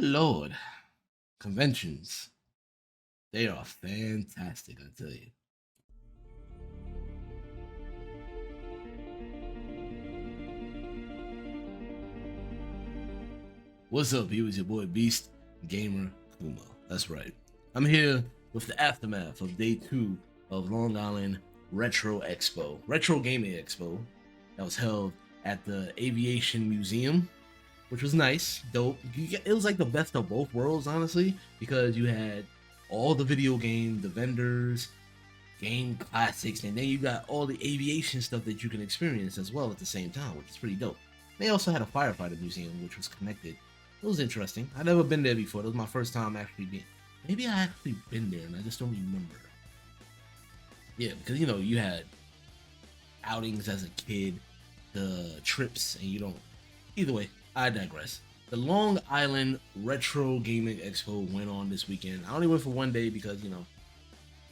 Lord, conventions. They are fantastic, I tell you. What's up, you? It's your boy Beast Gamer Kuma. That's right. I'm here with the aftermath of day 2 of Long Island Retro Expo, Retro Gaming Expo, that was held at the Aviation Museum, which was nice, dope. It was like the best of both worlds, honestly, because you had all the video games, the vendors, game classics, and then you got all the aviation stuff that you can experience as well at the same time, which is pretty dope. They also had a firefighter museum, which was connected. It was interesting. I'd never been there before. It was my first time actually being. Maybe I actually been there and I just don't remember. Yeah, because you had outings as a kid, the trips, and you don't. Either way, I digress. The Long Island Retro Gaming Expo went on this weekend. I only went for one day because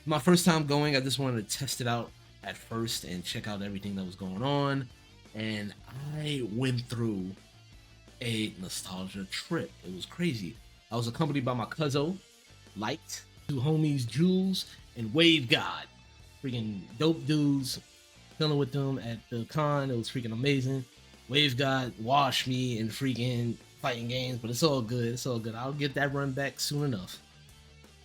my first time going. I just wanted to test it out at first and check out everything that was going on, and I went through a nostalgia trip. It was crazy. I was accompanied by my cousin, Lyte, two homies, Jules and Wave God. Freaking dope dudes. Chilling with them at the con. It was freaking amazing. Wave God washed me in freaking fighting games, but it's all good. It's all good. I'll get that run back soon enough.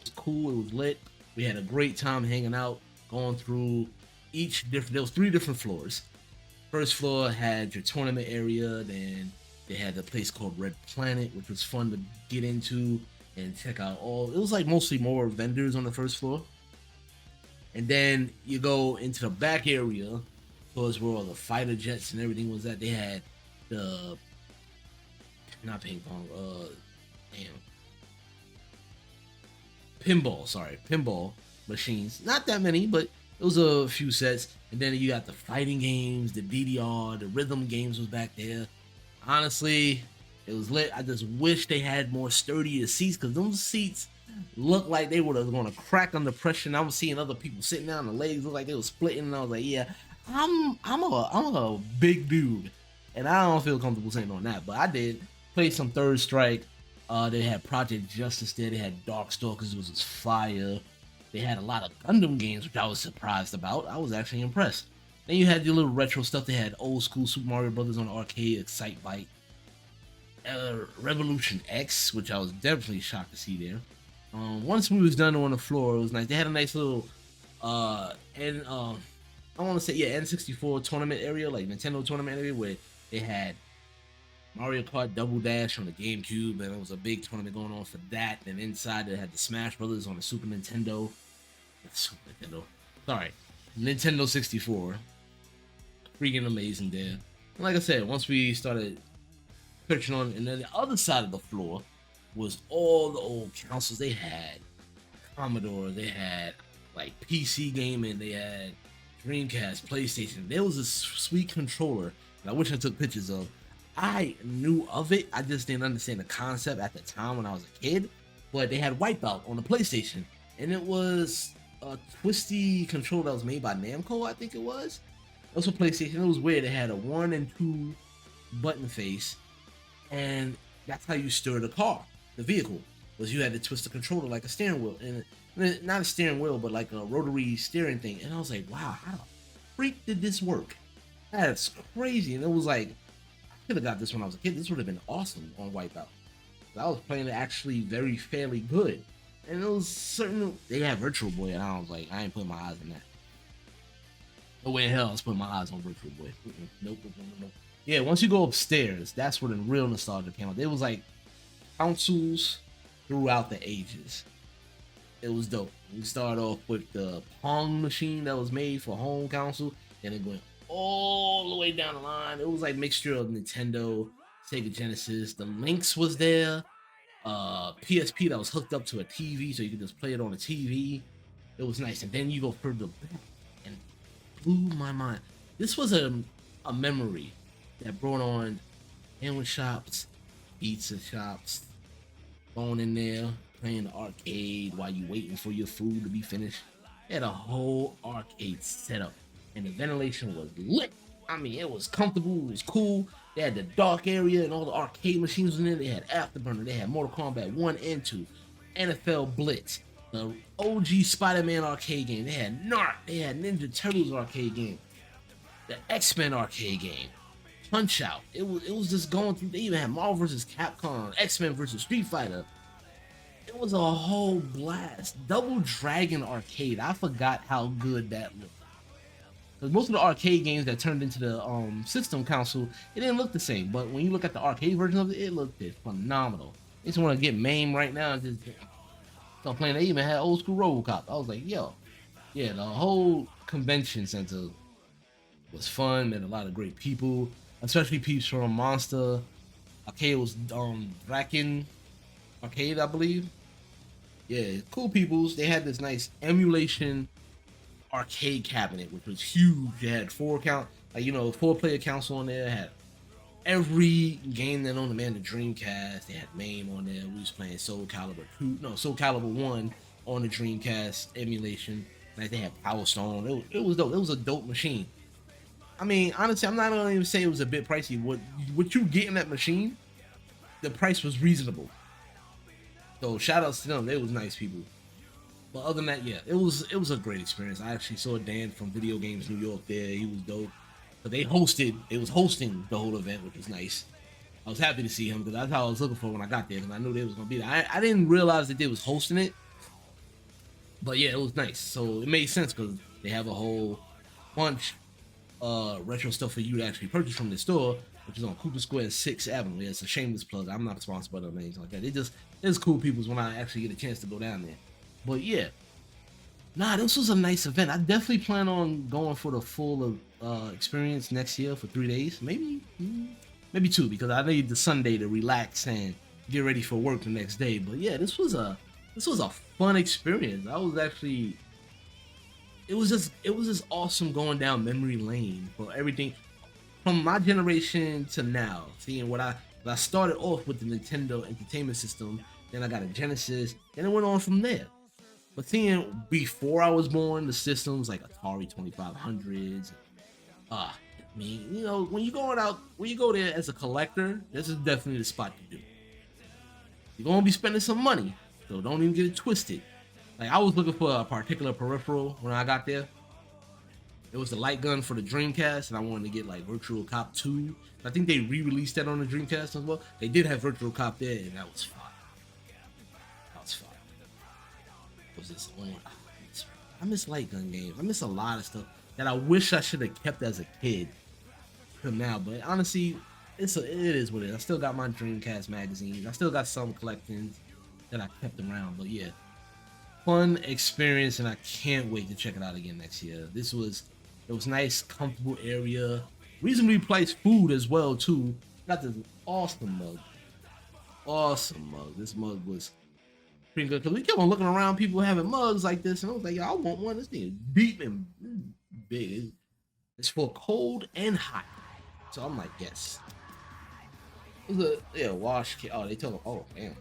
It was cool. It was lit. We had a great time hanging out, going through each different. There was 3 different floors. First floor had your tournament area. Then they had the place called Red Planet, which was fun to get into and check out all. It was like mostly more vendors on the first floor. And then you go into the back area, towards where all the fighter jets and everything was at. They had the, not ping pong, pinball machines. Not that many, but it was a few sets. And then you got the fighting games, the DDR, the rhythm games was back there. Honestly, it was lit. I just wish they had more sturdier seats, because those seats looked like they were going to crack under pressure. And I was seeing other people sitting down, the legs looked like they were splitting, and I was like, yeah, I'm a big dude, and I don't feel comfortable sitting on that. But I did play some Third Strike. They had Project Justice there. They had Darkstalkers, it was just fire. They had a lot of Gundam games, which I was surprised about. I was actually impressed. Then you had your little retro stuff. They had old school Super Mario Brothers on the arcade, Excitebike, Revolution X, which I was definitely shocked to see there. Once we was done on the floor, it was nice. They had a nice little I want to say N64 tournament area, like Nintendo tournament area, where they had Mario Kart Double Dash on the GameCube, and it was a big tournament going on for that. And inside they had the Smash Brothers on the Nintendo 64. Freaking amazing there. And like I said, once we started pitching on, and then the other side of the floor was all the old consoles. They had Commodore, they had like PC gaming, they had Dreamcast, PlayStation. There was a sweet controller that I wish I took pictures of. I knew of it, I just didn't understand the concept at the time when I was a kid. But they had Wipeout on the PlayStation, and it was a twisty controller that was made by Namco, I think it was. Also PlayStation. It was weird. It had a 1 and 2 button face, and that's how you stir the car, the vehicle. Was you had to twist the controller like a steering wheel, and not a steering wheel, but like a rotary steering thing. And I was like, wow, how the freak did this work? That's crazy. And it was like, I could have got this when I was a kid. This would have been awesome on Wipeout. I was playing it actually fairly good. And it was certain, they had Virtual Boy, and I was like, I ain't putting my eyes on that. No way in hell I was putting my eyes on Virtual Boy. Nope. Yeah, once you go upstairs, that's where the real nostalgia came out. There was like consoles throughout the ages. It was dope. We started off with the Pong machine that was made for home console, and it went all the way down the line. It was like mixture of Nintendo, Sega Genesis. The Lynx was there. PSP that was hooked up to a TV, so you could just play it on a TV. It was nice. And then you go further back, and blew my mind. This was a memory that brought on sandwich shops, pizza shops, going in there, playing the arcade while you waiting for your food to be finished. They had a whole arcade setup, and the ventilation was lit. I mean, it was comfortable, it was cool. They had the dark area and all the arcade machines in there. They had Afterburner. They had Mortal Kombat 1 and 2, NFL Blitz, the OG Spider-Man arcade game. They had Narc. They had Ninja Turtles arcade game, the X-Men arcade game, Punch Out. It was just going through. They even had Marvel vs. Capcom, X-Men vs. Street Fighter. It was a whole blast. Double Dragon arcade. I forgot how good that looked. Because most of the arcade games that turned into the system console, it didn't look the same. But when you look at the arcade version of it, it looked phenomenal. I just want to get MAME right now and just start playing. They even had old school RoboCop. I was like, yo, yeah, the whole convention center was fun. Met a lot of great people, especially peeps from Monster. Arcade was Bracken Arcade, I believe. Yeah, cool peoples. They had this nice emulation arcade cabinet, which was huge. They had 4-player console on there. Had every game that on the the Dreamcast. They had MAME on there. We was playing Soul Calibur 1 on the Dreamcast emulation. Like they had Power Stone. It was dope. It was a dope machine. I mean, honestly, I'm not gonna even say it was a bit pricey. What you get in that machine, the price was reasonable. So shout outs to them. They was nice people. But other than that, yeah, it was a great experience. I actually saw Dan from Video Games New York there. He was dope. But they was hosting the whole event, which was nice. I was happy to see him because that's how I was looking for when I got there, because I knew they was gonna be there. I didn't realize that they was hosting it. But yeah, it was nice. So it made sense because they have a whole bunch retro stuff for you to actually purchase from the store, which is on Cooper Square and 6th Avenue. Yeah, it's a shameless plug. I'm not sponsored by them names like that. It's cool peoples when I actually get a chance to go down there. But yeah, this was a nice event. I definitely plan on going for the full experience next year for 3 days, maybe 2, because I need the Sunday to relax and get ready for work the next day. But yeah, this was a fun experience. It was just awesome going down memory lane for everything from my generation to now. Seeing what I started off with the Nintendo Entertainment System, then I got a Genesis, then it went on from there. But seeing before I was born, the systems like Atari 2500s, I mean, when you go there as a collector, this is definitely the spot to do. You're gonna be spending some money, so don't even get it twisted. Like I was looking for a particular peripheral when I got there. It was the light gun for the Dreamcast, and I wanted to get like Virtual Cop 2. I think they re-released that on the Dreamcast as well. They did have Virtual Cop there, and that was fire. Was this on? I miss light gun games. I miss a lot of stuff that I wish I should have kept as a kid from now. But honestly, it is what it is. I still got my Dreamcast magazines. I still got some collections that I kept around. But yeah, fun experience, and I can't wait to check it out again next year. It was nice, comfortable area, reasonably priced food as well too. Got this awesome mug. This mug was pretty good because we kept on looking around, people having mugs like this, and I was like, yo, I want one. This thing is deep and big. It's for cold and hot. So I'm like, yes. It was a wash kit. Oh, they told me, oh damn.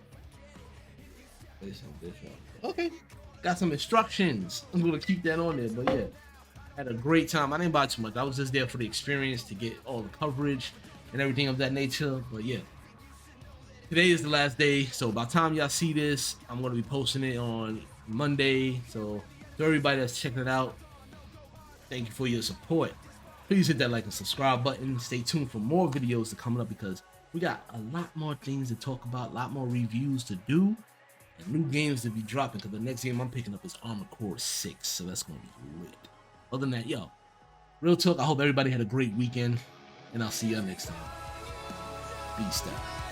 Okay. Got some instructions. I'm gonna keep that on there, but yeah. Had a great time. I didn't buy too much. I was just there for the experience to get all the coverage and everything of that nature. But yeah. Today is the last day, so by the time y'all see this, I'm going to be posting it on Monday. So to everybody that's checking it out, thank you for your support. Please hit that like and subscribe button. Stay tuned for more videos to coming up because we got a lot more things to talk about, a lot more reviews to do, and new games to be dropping because the next game I'm picking up is Armored Core 6, so that's going to be lit. Other than that, yo, real talk, I hope everybody had a great weekend, and I'll see y'all next time. Peace out.